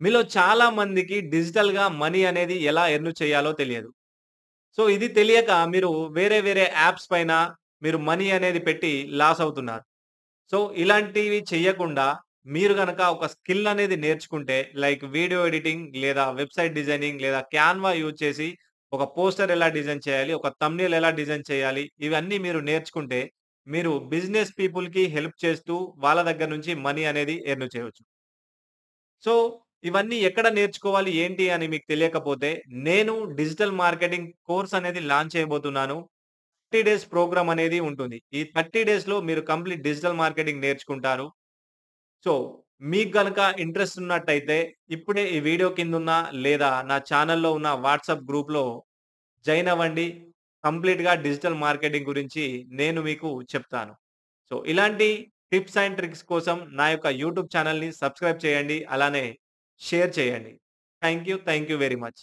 మీలో చాలా మందికి డిజిటల్‌గా మనీ అనేది ఎలా ఎర్న్ చేయాలో తెలియదు. సో, ఇది తెలియక మీరు వేరే వేరే యాప్స్ పైన మీరు మనీ అనేది పెట్టి లాస్ అవుతున్నారు. సో, ఇలాంటివి చెయ్యకుండా మీరు గనక ఒక స్కిల్ అనేది నేర్చుకుంటే లైక్ వీడియో ఎడిటింగ్ లేదా వెబ్‌సైట్ డిజైనింగ్ లేదా క్యాన్వా యూజ్ చేసి ఒక పోస్టర్ ఎలా డిజైన్ చేయాలి? ఒక థంబ్‌నెయిల్ ఎలా డిజైన్ చేయాలి? ఇవన్నీ మీరు నేర్చుకుంటే మీరు బిజినెస్ పీపుల్‌కి హెల్ప్ చేస్తూ వాళ్ళ దగ్గర నుంచి మనీ అనేది ఎర్న్ చేయొచ్చు. సో, ఇవన్నీ ఎక్కడ నేర్చుకోవాలి? ఏంటి అని మీకు తెలియకపోతే, నేను డిజిటల్ మార్కెటింగ్ కోర్స్ అనేది లాంచ్ చేయబోతున్నాను. 30 డేస్ ప్రోగ్రామ్ అనేది ఉంటుంది. ఈ 30 డేస్‌లో మీరు కంప్లీట్ డిజిటల్ మార్కెటింగ్ నేర్చుకుంటారు. సో, మీకు గనక ఇంట్రెస్ట్ ఉన్నట్టయితే, ఇప్పుడే ఈ వీడియో కిందున్న లేదా నా ఛానెల్‌లో ఉన్న వాట్సాప్ గ్రూప్‌లో జాయిన్ అవ్వండి. కంప్లీట్‌గా డిజిటల్ మార్కెటింగ్ గురించి నేను మీకు చెప్తాను. సో, ఇలాంటి టిప్స్ అండ్ ట్రిక్స్ కోసం నా యొక్క యూట్యూబ్ ఛానెల్‌ని సబ్స్క్రైబ్ చేయండి. అలానే షేర్ చేయండి. Thank you very much.